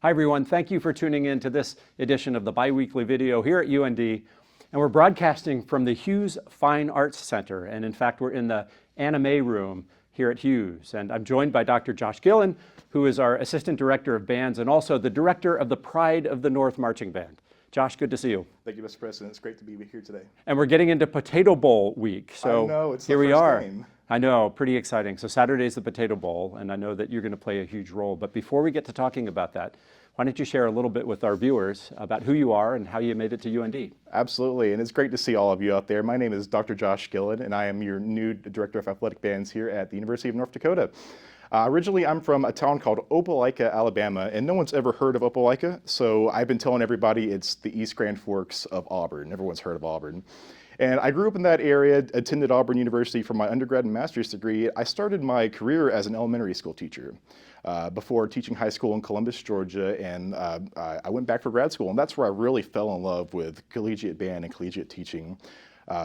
Hi everyone, thank you for tuning in to this edition of the biweekly video here at UND. And we're broadcasting from the Hughes Fine Arts Center. And in fact, we're in the anime room here at Hughes. And I'm joined by Dr. Josh Gillen, who is our Assistant Director of Bands and also the Director of the Pride of the North Marching Band. Josh, good to see you. Thank you, Mr. President. It's great to be here today. And we're getting into Potato Bowl week. So I know, it's here the we first are. game. I know, pretty exciting. So Saturday's the Potato Bowl, and I know that you're going to play a huge role. But before we get to talking about that, why don't you share a little bit with our viewers about who you are and how you made it to UND? Absolutely, and it's great to see all of you out there. My name is Dr. Josh Gillen, and I am your new Director of Athletic Bands here at the University of North Dakota. Originally, I'm from a town called Opelika, Alabama, and no one's ever heard of Opelika, so I've been telling everybody it's the East Grand Forks of Auburn. Everyone's heard of Auburn. And I grew up in that area, attended Auburn University for my undergrad and master's degree. I started my career as an elementary school teacher before teaching high school in Columbus, Georgia, and I went back for grad school, and that's where I really fell in love with collegiate band and collegiate teaching.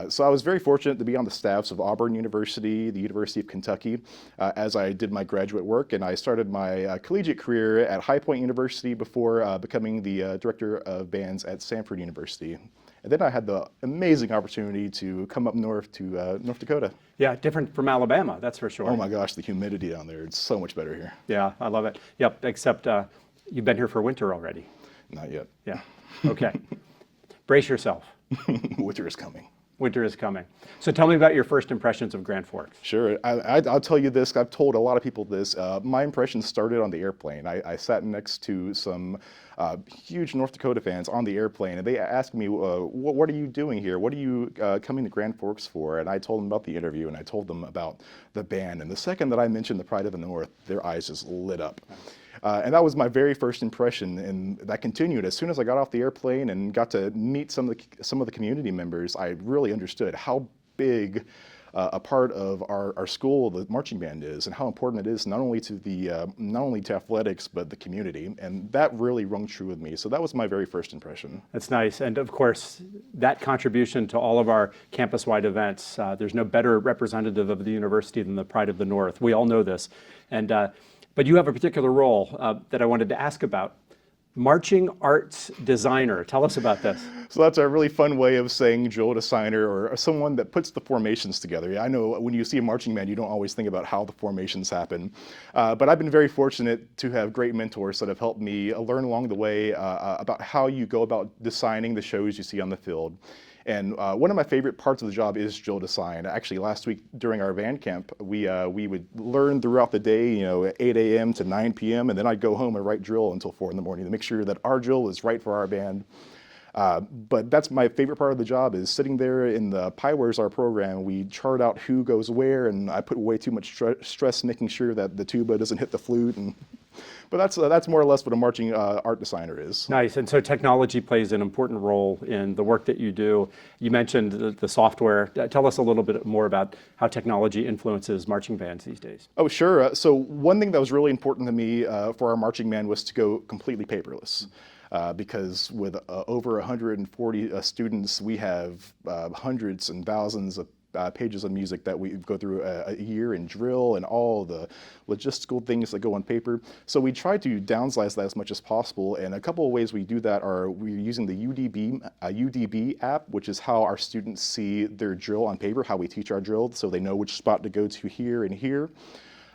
So I was very fortunate to be on the staffs of Auburn University, the University of Kentucky, as I did my graduate work, and I started my collegiate career at High Point University before becoming the Director of Bands at Samford University. And then I had the amazing opportunity to come up north to North Dakota. Yeah, different from Alabama, that's for sure. Oh my gosh, the humidity down there, it's so much better here. Yeah, I love it. Yep, except you've been here for winter already. Not yet. Yeah, okay. Brace yourself. Winter is coming. Winter is coming. So tell me about your first impressions of Grand Forks. Sure, I'll tell you this, I've told a lot of people this. My impressions started on the airplane. I sat next to some huge North Dakota fans on the airplane, and they asked me, what are you doing here? What are you coming to Grand Forks for? And I told them about the interview, and I told them about the band. And the second that I mentioned the Pride of the North, their eyes just lit up. And that was my very first impression, and that continued. As soon as I got off the airplane and got to meet some of the community members, I really understood how big a part of our school the marching band is, and how important it is not only to athletics but the community. And that really rung true with me. So that was my very first impression. That's nice, and of course, that contribution to all of our campus-wide events. There's no better representative of the university than the Pride of the North. We all know this, and. But you have a particular role that I wanted to ask about. Marching arts designer. Tell us about this. So that's a really fun way of saying drill designer, or someone that puts the formations together. I know when you see a marching band, you don't always think about how the formations happen. But I've been very fortunate to have great mentors that have helped me learn along the way about how you go about designing the shows you see on the field. And one of my favorite parts of the job is drill design. Actually, last week during our band camp, we would learn throughout the day, at 8 a.m. to 9 p.m., and then I'd go home and write drill until 4 in the morning to make sure that our drill is right for our band. But that's my favorite part of the job, is sitting there in the Where's Our program. We chart out who goes where, and I put way too much stress making sure that the tuba doesn't hit the flute. But that's more or less what a marching art designer is. Nice, and so technology plays an important role in the work that you do. You mentioned the software. Tell us a little bit more about how technology influences marching bands these days. Oh, sure. So one thing that was really important to me for our marching band was to go completely paperless. Because with over 140 students, we have hundreds and thousands of pages of music that we go through a year in drill and all the logistical things that go on paper. So we try to downsize that as much as possible, and a couple of ways we do that are we're using the UDB app, which is how our students see their drill on paper, how we teach our drill, so they know which spot to go to here and here.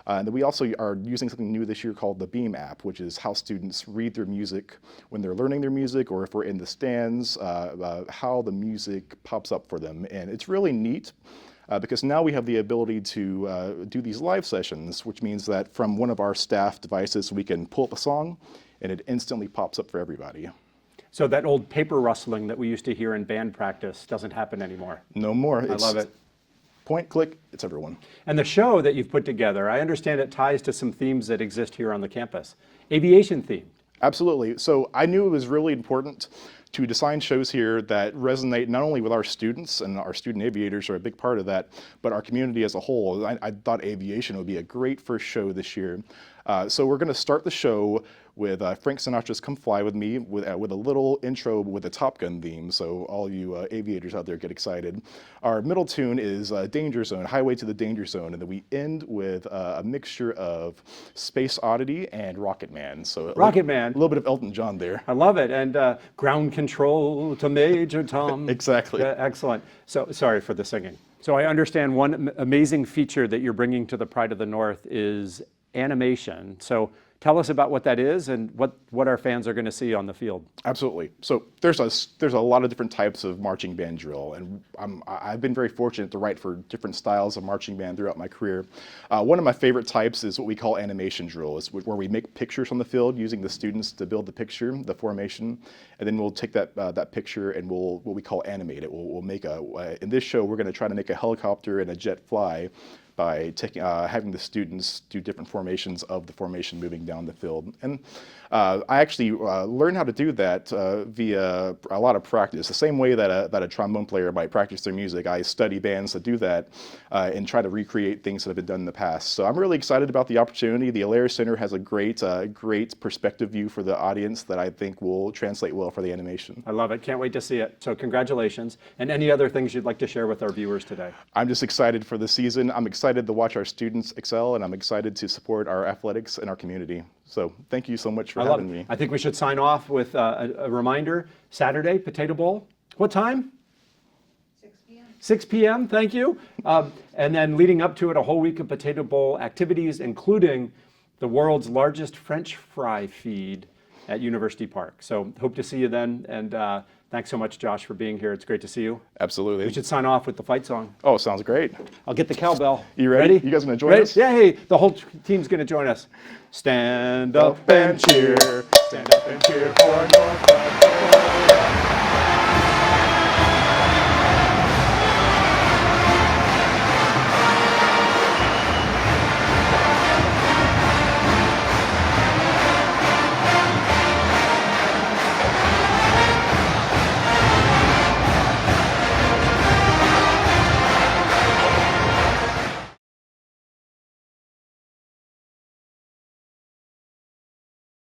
And then we also are using something new this year called the Beam app, which is how students read their music when they're learning their music, or if we're in the stands, how the music pops up for them. And it's really neat because now we have the ability to do these live sessions, which means that from one of our staff devices, we can pull up a song and it instantly pops up for everybody. So that old paper rustling that we used to hear in band practice doesn't happen anymore. No more. I love it. Point, click, it's everyone. And the show that you've put together, I understand it ties to some themes that exist here on the campus. Aviation themed. Absolutely. So I knew it was really important to design shows here that resonate not only with our students, and our student aviators are a big part of that, but our community as a whole. I thought aviation would be a great first show this year. So we're going to start the show with Frank Sinatra's "Come Fly With Me" with a little intro with a Top Gun theme, so all you aviators out there get excited. Our middle tune is Danger Zone, Highway to the Danger Zone, and then we end with a mixture of Space Oddity and Rocket Man. So Rocket Man. A little bit of Elton John there. I love it. And ground control to Major Tom. Exactly. Excellent. So sorry for the singing. So I understand one amazing feature that you're bringing to the Pride of the North is animation. So tell us about what that is and what our fans are going to see on the field. Absolutely. So there's a lot of different types of marching band drill, and I've been very fortunate to write for different styles of marching band throughout my career. One of my favorite types is what we call animation drill. It's where we make pictures on the field using the students to build the picture, the formation, and then we'll take that picture and we'll what we call animate it. We'll make in this show we're going to try to make a helicopter and a jet fly by having the students do different formations of the formation moving down the field. And I actually learned how to do that via a lot of practice. The same way that a trombone player might practice their music, I study bands that do that and try to recreate things that have been done in the past. So I'm really excited about the opportunity. The Alair Center has a great perspective view for the audience that I think will translate well for the animation. I love it. Can't wait to see it. So congratulations. And any other things you'd like to share with our viewers today? I'm just excited for the season. I'm excited to watch our students excel, and I'm excited to support our athletics and our community. So thank you so much for having me. I think we should sign off with a reminder. Saturday, Potato Bowl. What time? 6 p.m. 6 p.m., thank you. And then leading up to it, a whole week of Potato Bowl activities, including the world's largest French fry feed at University Park. So hope to see you then. And thanks so much, Josh, for being here. It's great to see you. Absolutely. We should sign off with the fight song. Oh, sounds great. I'll get the cowbell. You ready? You guys gonna join us? Yeah, hey, the whole team's gonna join us. Stand up and cheer. Stand up.